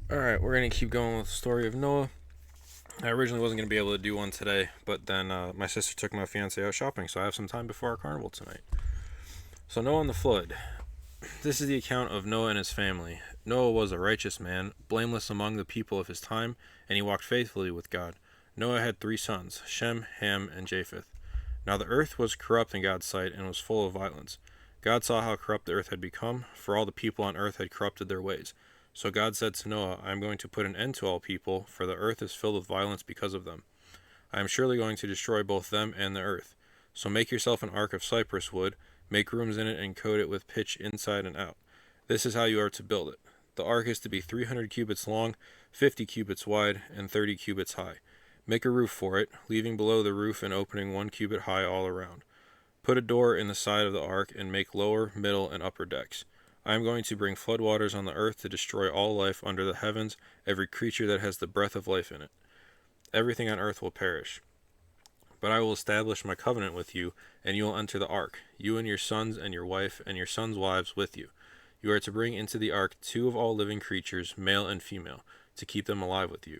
Alright, we're going to keep going with the story of Noah. I originally wasn't going to be able to do one today, but then my sister took my fiance out shopping, so I have some time before our carnival tonight. So, Noah and the flood. This is the account of Noah and his family. Noah was a righteous man, blameless among the people of his time, and he walked faithfully with God. Noah had 3 sons, Shem, Ham, and Japheth. Now the earth was corrupt in God's sight and was full of violence. God saw how corrupt the earth had become, for all the people on earth had corrupted their ways. So God said to Noah, I am going to put an end to all people, for the earth is filled with violence because of them. I am surely going to destroy both them and the earth. So make yourself an ark of cypress wood, make rooms in it, and coat it with pitch inside and out. This is how you are to build it. The ark is to be 300 cubits long, 50 cubits wide, and 30 cubits high. Make a roof for it, leaving below the roof an opening 1 cubit high all around. Put a door in the side of the ark, and make lower, middle, and upper decks. I am going to bring floodwaters on the earth to destroy all life under the heavens, every creature that has the breath of life in it. Everything on earth will perish. But I will establish my covenant with you, and you will enter the ark, you and your sons and your wife and your sons' wives with you. You are to bring into the ark 2 of all living creatures, male and female, to keep them alive with you.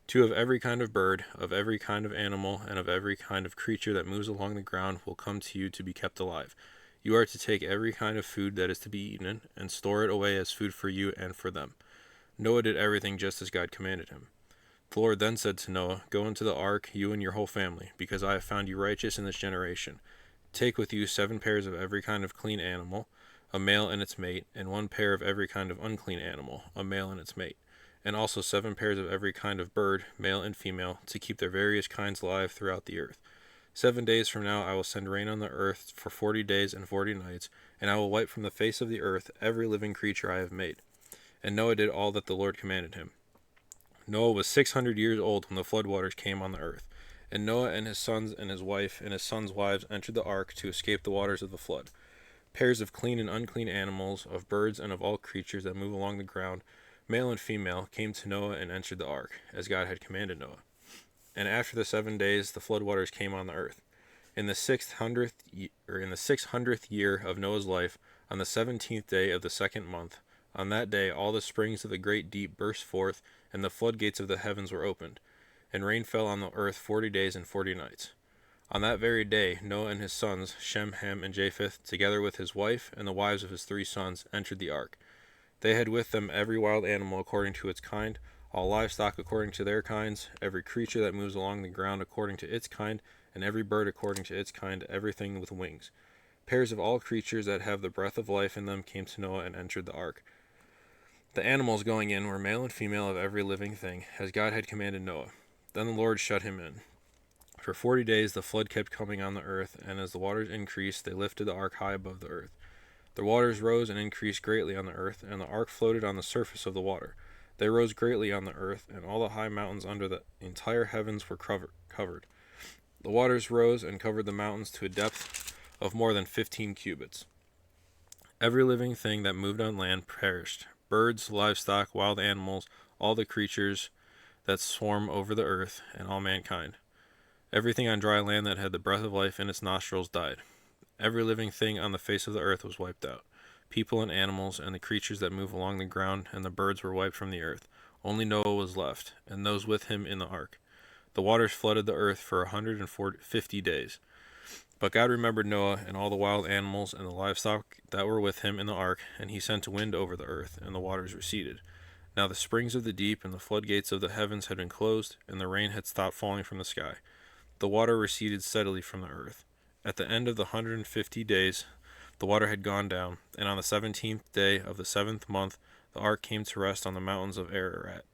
2 of every kind of bird, of every kind of animal, and of every kind of creature that moves along the ground will come to you to be kept alive. You are to take every kind of food that is to be eaten, and store it away as food for you and for them. Noah did everything just as God commanded him. The Lord then said to Noah, Go into the ark, you and your whole family, because I have found you righteous in this generation. Take with you 7 pairs of every kind of clean animal, a male and its mate, and 1 pair of every kind of unclean animal, a male and its mate, and also 7 pairs of every kind of bird, male and female, to keep their various kinds alive throughout the earth. 7 days from now I will send rain on the earth for 40 days and 40 nights, and I will wipe from the face of the earth every living creature I have made. And Noah did all that the Lord commanded him. Noah was 600 years old when the floodwaters came on the earth. And Noah and his sons and his wife and his sons' wives entered the ark to escape the waters of the flood. Pairs of clean and unclean animals, of birds and of all creatures that move along the ground, male and female, came to Noah and entered the ark, as God had commanded Noah. And after the 7 days, the floodwaters came on the earth. In the 600th year of Noah's life, on the 17th day of the second month, on that day all the springs of the great deep burst forth, and the floodgates of the heavens were opened, and rain fell on the earth 40 days and 40 nights. On that very day, Noah and his sons, Shem, Ham, and Japheth, together with his wife and the wives of his 3 sons, entered the ark. They had with them every wild animal according to its kind, all livestock according to their kinds, every creature that moves along the ground according to its kind, and every bird according to its kind, everything with wings. Pairs of all creatures that have the breath of life in them came to Noah and entered the ark. The animals going in were male and female of every living thing, as God had commanded Noah. Then the Lord shut him in. For 40 days the flood kept coming on the earth, and as the waters increased, they lifted the ark high above the earth. The waters rose and increased greatly on the earth, and the ark floated on the surface of the water. They rose greatly on the earth, and all the high mountains under the entire heavens were covered. The waters rose and covered the mountains to a depth of more than 15 cubits. Every living thing that moved on land perished: birds, livestock, wild animals, all the creatures that swarm over the earth, and all mankind. Everything on dry land that had the breath of life in its nostrils died. Every living thing on the face of the earth was wiped out. People and animals, and the creatures that move along the ground, and the birds were wiped from the earth. Only Noah was left, and those with him in the ark. The waters flooded the earth for 150 days. But God remembered Noah and all the wild animals and the livestock that were with him in the ark, and he sent a wind over the earth, and the waters receded. Now the springs of the deep and the floodgates of the heavens had been closed, and the rain had stopped falling from the sky. The water receded steadily from the earth. At the end of the 150 days, the water had gone down, and on the 17th day of the 7th month, the ark came to rest on the mountains of Ararat.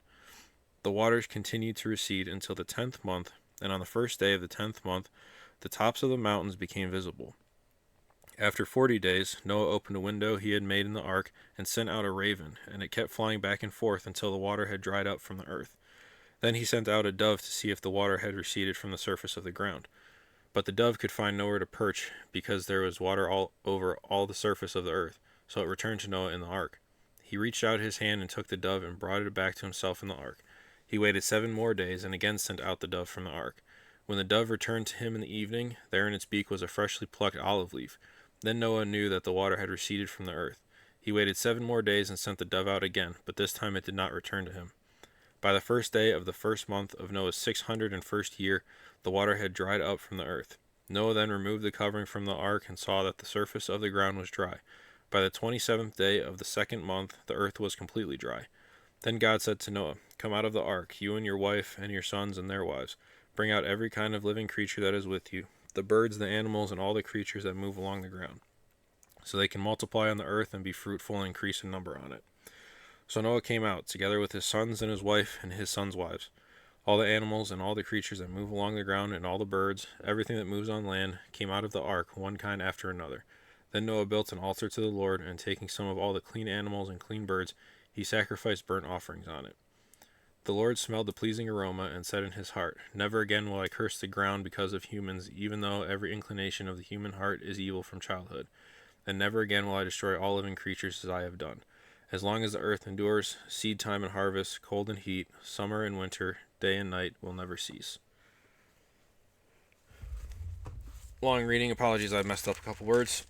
The waters continued to recede until the 10th month, and on the first day of the 10th month, the tops of the mountains became visible. After 40 days, Noah opened a window he had made in the ark and sent out a raven, and it kept flying back and forth until the water had dried up from the earth. Then he sent out a dove to see if the water had receded from the surface of the ground. But the dove could find nowhere to perch, because there was water all over all the surface of the earth, so it returned to Noah in the ark. He reached out his hand and took the dove and brought it back to himself in the ark. He waited 7 more days and again sent out the dove from the ark. When the dove returned to him in the evening, there in its beak was a freshly plucked olive leaf. Then Noah knew that the water had receded from the earth. He waited 7 more days and sent the dove out again, but this time it did not return to him. By the first day of the first month of Noah's 601st year, the water had dried up from the earth. Noah then removed the covering from the ark and saw that the surface of the ground was dry. By the 27th day of the second month, the earth was completely dry. Then God said to Noah, "Come out of the ark, you and your wife and your sons and their wives. Bring out every kind of living creature that is with you, the birds, the animals, and all the creatures that move along the ground, so they can multiply on the earth and be fruitful and increase in number on it." So Noah came out, together with his sons and his wife and his sons' wives. All the animals and all the creatures that move along the ground and all the birds, everything that moves on land, came out of the ark, one kind after another. Then Noah built an altar to the Lord, and taking some of all the clean animals and clean birds, he sacrificed burnt offerings on it. The Lord smelled the pleasing aroma and said in his heart, "Never again will I curse the ground because of humans, even though every inclination of the human heart is evil from childhood. And never again will I destroy all living creatures as I have done. As long as the earth endures, seed time and harvest, cold and heat, summer and winter, day and night will never cease." Long reading, apologies, I messed up a couple words.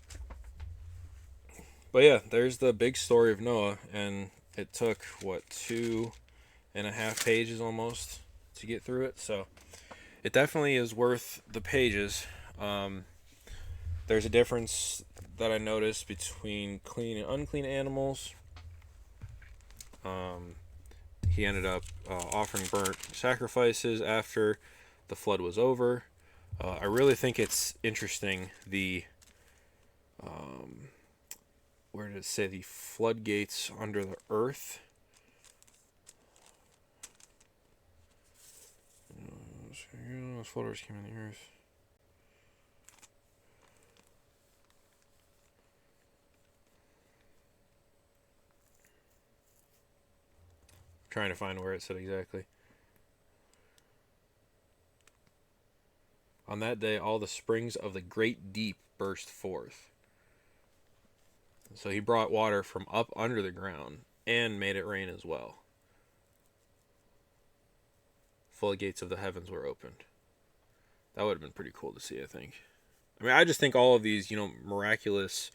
But yeah, there's the big story of Noah, and it took, 2.5 pages almost to get through it, so it definitely is worth the pages. There's a difference that I noticed between clean and unclean animals. He ended up offering burnt sacrifices after the flood was over. I really think it's interesting where did it say the floodgates under the earth? Those flooders came in the earth. Trying to find where it said exactly. On that day, all the springs of the great deep burst forth. So he brought water from up under the ground and made it rain as well. Floodgates of the heavens were opened. That would have been pretty cool to see, I think. I mean, I just think all of these, miraculous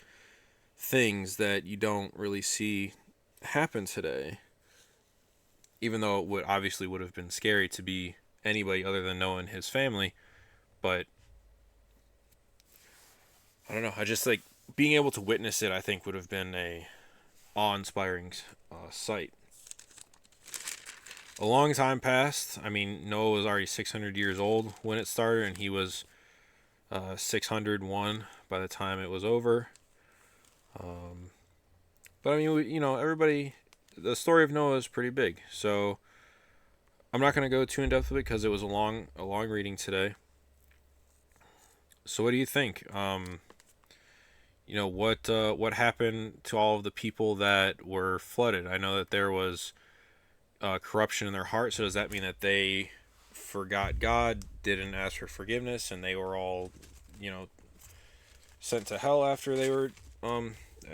things that you don't really see happen today, even though it would have been scary to be anybody other than Noah and his family, but I don't know. I just like being able to witness it. I think would have been a awe-inspiring sight. A long time passed. I mean, Noah was already 600 years old when it started, and he was 601 by the time it was over. But I mean, everybody. The story of Noah is pretty big, so I'm not going to go too in depth with it because it was a long reading today. So what do you think? What happened to all of the people that were flooded? I know that there was corruption in their heart. So does that mean that they forgot God, didn't ask for forgiveness, and they were all, sent to hell after they were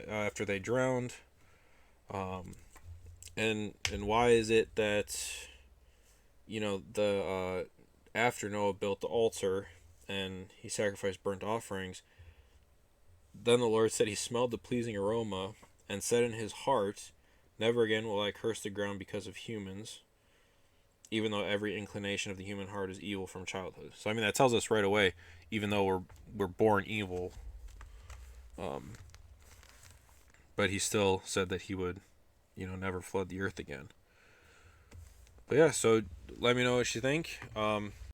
after they drowned? And why is it that after Noah built the altar and he sacrificed burnt offerings, then the Lord said he smelled the pleasing aroma and said in his heart, "Never again will I curse the ground because of humans, even though every inclination of the human heart is evil from childhood." So I mean, that tells us right away, even though we're born evil, but he still said that he would, never flood the earth again. But yeah, so let me know what you think.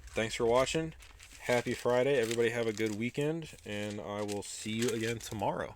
Thanks for watching. Happy Friday. Everybody have a good weekend, and I will see you again tomorrow.